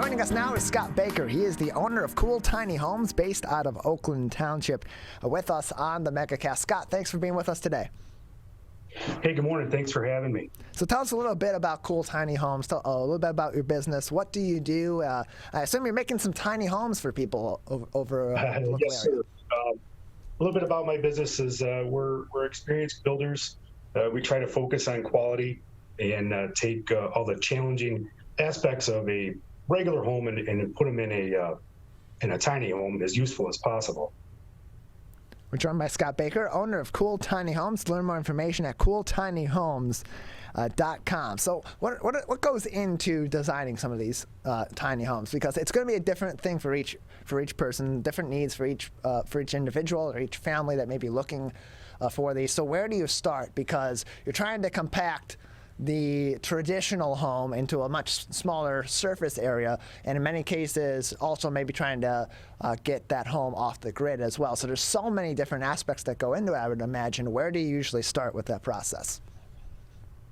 Joining us now is Scott Baker. He is the owner of Cool Tiny Homes based out of Oakland Township with us on the MegaCast. Scott, thanks for being with us today. Hey, good morning. Thanks for having me. So tell us a little bit about Cool Tiny Homes, tell a little bit about your business. What do you do? I assume you're making some tiny homes for people over the local yes, area. sir. A little bit about my business is we're experienced builders. We try to focus on quality and take all the challenging aspects of a regular home and put them in a tiny home as useful as possible. We're joined by Scott Baker, owner of Cool Tiny Homes. To learn more information at cooltinyhomes.com. So what goes into designing some of these tiny homes? Because it's going to be a different thing for each person, different needs for each individual or each family that may be looking for these. So where do you start? Because you're trying to compact the traditional home into a much smaller surface area, and in many cases also maybe trying to get that home off the grid as well. So there's so many different aspects that go into it, I would imagine. Where do you usually start with that process?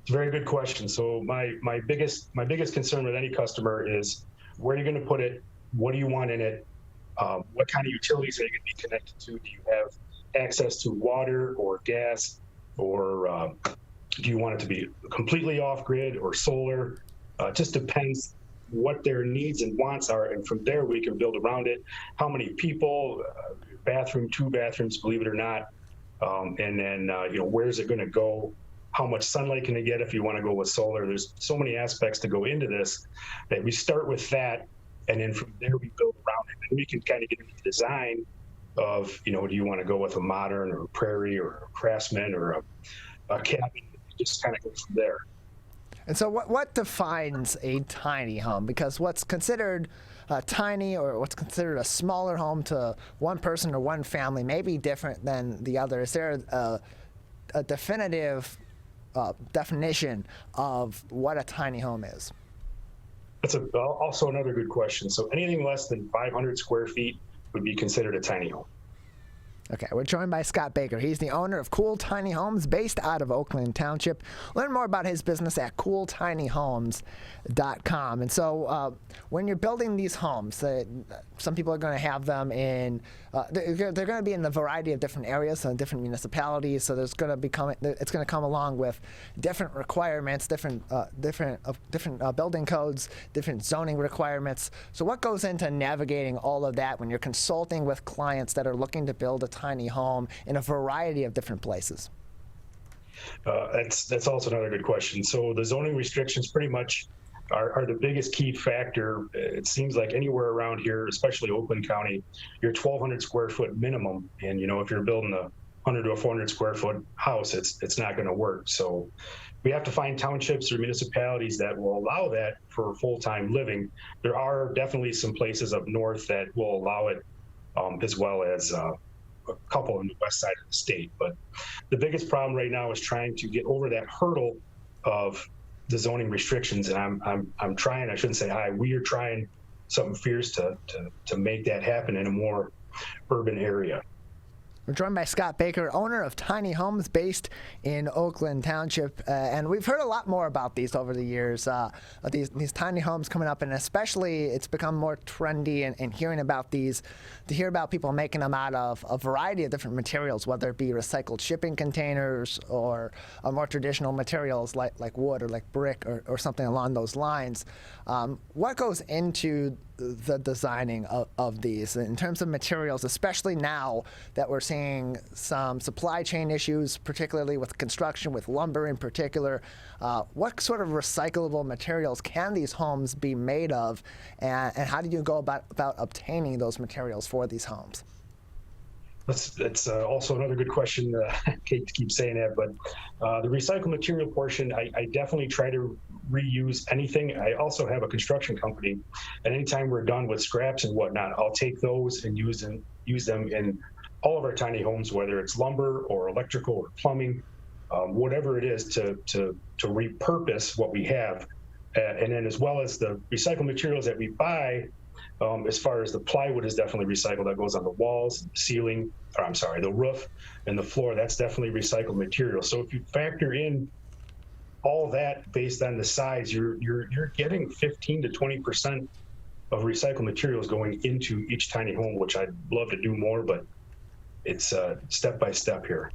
It's a very good question. So my biggest concern with any customer is where are you going to put it? What do you want in it? What kind of utilities are you going to be connected to? Do you have access to water or gas, or do you want it to be completely off-grid or solar? Just depends what their needs and wants are, and from there we can build around it. How many people, bathroom, 2 bathrooms, believe it or not, and then where's it going to go? How much sunlight can they get if you want to go with solar? There's so many aspects to go into this that we start with that, and then from there we build around it. And we can kind of get into the design of, do you want to go with a modern or a prairie or a craftsman or a cabin? Just kind of go from there. And so what defines a tiny home? Because what's considered tiny or what's considered a smaller home to one person or one family may be different than the other. Is there a definitive definition of what a tiny home is? That's also another good question. So anything less than 500 square feet would be considered a tiny home. Okay, we're joined by Scott Baker. He's the owner of Cool Tiny Homes based out of Oakland Township. Learn more about his business at cooltinyhomes.com. And so when you're building these homes, some people are going to have them in, they're going to be in a variety of different areas and different municipalities. So it's going to come along with different requirements, different building codes, different zoning requirements. So what goes into navigating all of that when you're consulting with clients that are looking to build a tiny home in a variety of different places? That's also another good question. So the zoning restrictions pretty much are the biggest key factor. It seems like anywhere around here, especially Oakland County, you're 1,200 square foot minimum. And if you're building a 100 to a 400 square foot house, it's not going to work. So we have to find townships or municipalities that will allow that for full-time living. There are definitely some places up north that will allow it, as well as a couple on the west side of the state. But the biggest problem right now is trying to get over that hurdle of the zoning restrictions. And I'm trying, I shouldn't say we are trying something fierce to make that happen in a more urban area. We're joined by Scott Baker, owner of Tiny Homes based in Oakland Township. And we've heard a lot more about these over the years, these tiny homes coming up, and especially it's become more trendy and hearing about these, to hear about people making them out of a variety of different materials, whether it be recycled shipping containers or more traditional materials like wood or like brick or something along those lines. What goes into the designing of these in terms of materials, especially now that we're seeing some supply chain issues, particularly with construction, with lumber in particular? What sort of recyclable materials can these homes be made of, and how do you go about obtaining those materials for these homes? That's also another good question. Kate keeps saying that, but the recycled material portion, I definitely try to reuse anything. I also have a construction company, and anytime we're done with scraps and whatnot, I'll take those and use them in all of our tiny homes, whether it's lumber or electrical or plumbing, whatever it is, to repurpose what we have. And then as well as the recycled materials that we buy, as far as the plywood is definitely recycled. That goes on the walls, the ceiling, or I'm sorry, the roof and the floor. That's definitely recycled material. So if you factor in all that based on the size, you're getting 15 to 20% of recycled materials going into each tiny home, which I'd love to do more, but it's step by step here.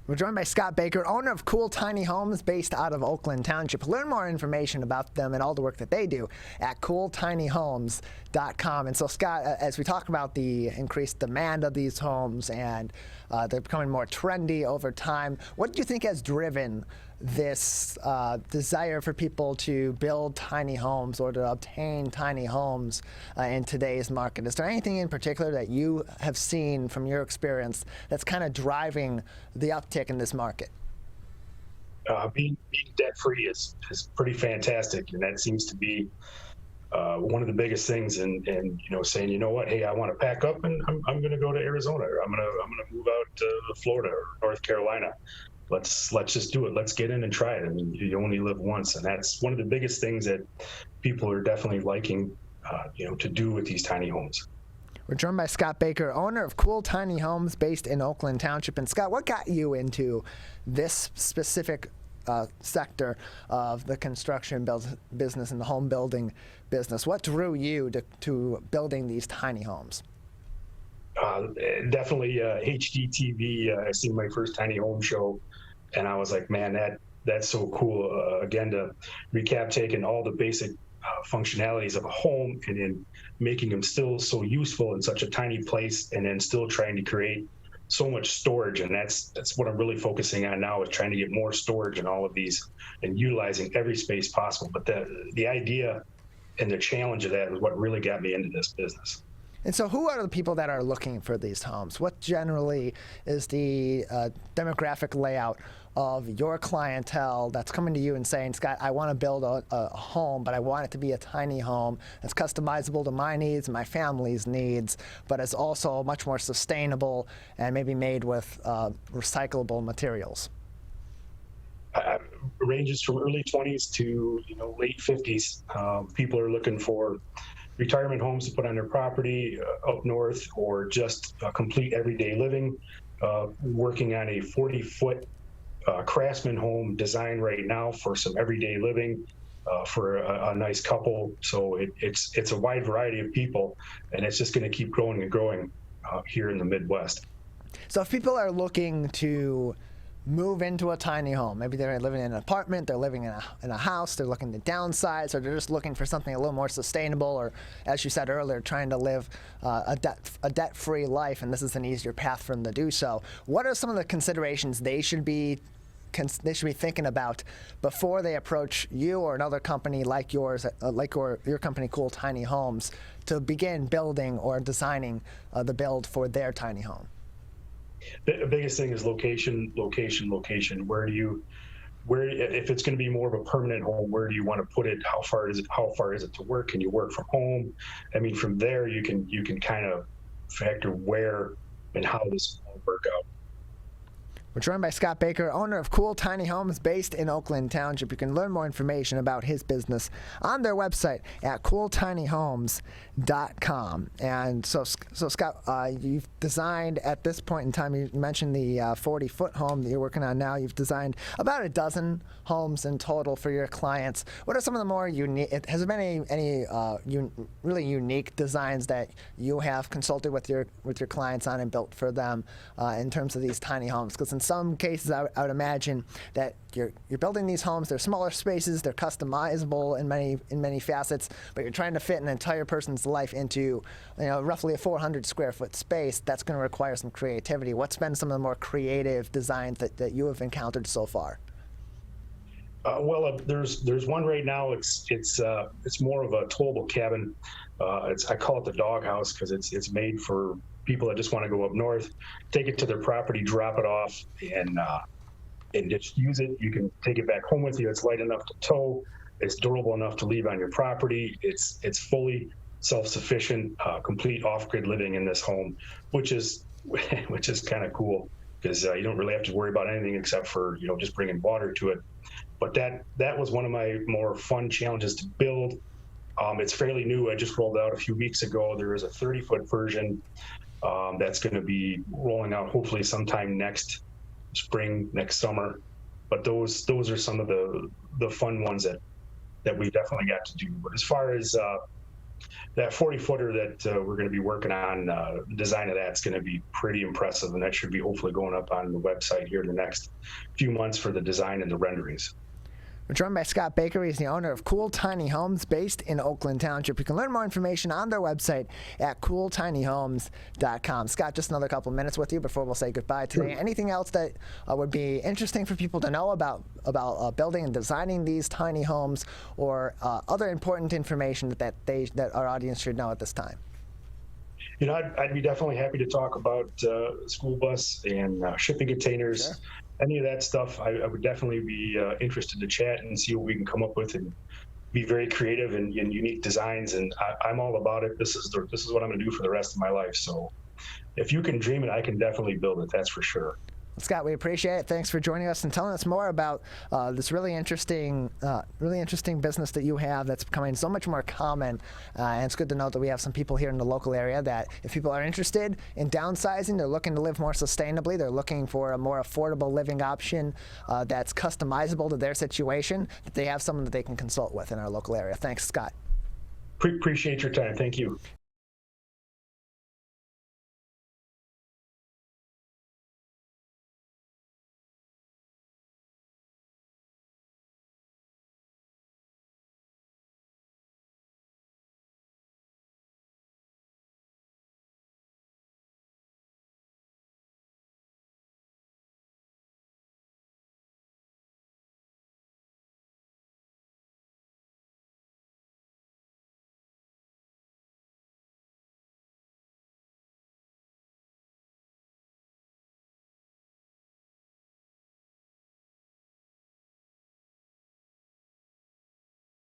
We're joined by Scott Baker, owner of Cool Tiny Homes based out of Oakland Township. Learn more information about them and all the work that they do at cooltinyhomes.com. And so, Scott, as we talk about the increased demand of these homes and they're becoming more trendy over time, what do you think has driven this desire for people to build tiny homes or to obtain tiny homes in today's market? Is there anything in particular that you have seen from your experience that's kind of driving the uptick in this market? Being debt-free is pretty fantastic, and that seems to be one of the biggest things. And saying, you know what, hey, I want to pack up and I'm going to go to Arizona, or I'm going to move out to Florida or North Carolina. Let's just do it. Let's get in and try it. I mean, you only live once, and that's one of the biggest things that people are definitely liking, to do with these tiny homes. We're joined by Scott Baker, owner of Cool Tiny Homes based in Oakland Township. And Scott, what got you into this specific sector of the construction business and the home building business? What drew you to building these tiny homes? Definitely HGTV. I seen my first tiny home show, and I was like, man, that's so cool. Again, to recap, taking all the basic functionalities of a home and then making them still so useful in such a tiny place, and then still trying to create so much storage. And that's what I'm really focusing on now, is trying to get more storage in all of these and utilizing every space possible. But the idea and the challenge of that is what really got me into this business. And so who are the people that are looking for these homes? What generally is the demographic layout of your clientele that's coming to you and saying, Scott, I want to build a home, but I want it to be a tiny home that's customizable to my needs and my family's needs, but it's also much more sustainable and maybe made with recyclable materials? Ranges from early 20s to late 50s. People are looking for retirement homes to put on their property up north, or just complete everyday living. Working on a 40-foot Craftsman home design right now for some everyday living for a nice couple. So it's a wide variety of people, and it's just going to keep growing and growing here in the Midwest. So if people are looking to move into a tiny home, maybe they're living in an apartment, they're living in a house, they're looking to downsize, or they're just looking for something a little more sustainable, or, as you said earlier, trying to live a debt-free life, and this is an easier path for them to do so. What are some of the considerations they should be thinking about before they approach you or another company like yours, your company, Cool Tiny Homes, to begin building or designing the build for their tiny home? The biggest thing is location. If it's going to be more of a permanent home, where do you want to put it? How far is it to work? Can you work from home? I mean, from there you can kind of factor where and how this will work out. We're joined by Scott Baker, owner of Cool Tiny Homes based in Oakland Township. You can learn more information about his business on their website at cooltinyhomes.com. And so Scott, you've designed, at this point in time, you mentioned the 40-foot home that you're working on now. You've designed about a dozen homes in total for your clients. What are some of the more unique, has there been any really unique designs that you have consulted with your clients on and built for them in terms of these tiny homes? Because in some cases, I would imagine that you're building these homes. They're smaller spaces. They're customizable in many facets. But you're trying to fit an entire person's life into roughly a 400 square foot space. That's going to require some creativity. What's been some of the more creative designs that you have encountered so far? There's one right now. It's more of a towable cabin. I call it the doghouse because it's made for people that just want to go up north, take it to their property, drop it off, and just use it. You can take it back home with you. It's light enough to tow. It's durable enough to leave on your property. It's fully self-sufficient, complete off-grid living in this home, which is kind of cool because you don't really have to worry about anything except for just bringing water to it. But that was one of my more fun challenges to build. It's fairly new. I just rolled out a few weeks ago. There is a 30-foot version that's going to be rolling out hopefully sometime next spring, next summer. But those are some of the fun ones that we definitely got to do. But as far as that 40-footer that we're going to be working on, the design of that's going to be pretty impressive, and that should be hopefully going up on the website here in the next few months for the design and the renderings. We're joined by Scott Baker. He's the owner of Cool Tiny Homes based in Oakland Township. You can learn more information on their website at cooltinyhomes.com. Scott, just another couple minutes with you before we'll say goodbye today. Sure. Anything else that would be interesting for people to know about building and designing these tiny homes, or other important information that our audience should know at this time? You know, I'd be definitely happy to talk about school bus and shipping containers. Sure. Any of that stuff. I would definitely be interested to chat and see what we can come up with and be very creative and unique designs. And I'm all about it. This is what I'm going to do for the rest of my life. So if you can dream it, I can definitely build it. That's for sure. Scott, we appreciate it. Thanks for joining us and telling us more about this really interesting business that you have that's becoming so much more common. And it's good to know that we have some people here in the local area that if people are interested in downsizing, they're looking to live more sustainably, they're looking for a more affordable living option that's customizable to their situation, that they have someone that they can consult with in our local area. Thanks, Scott. Appreciate your time. Thank you.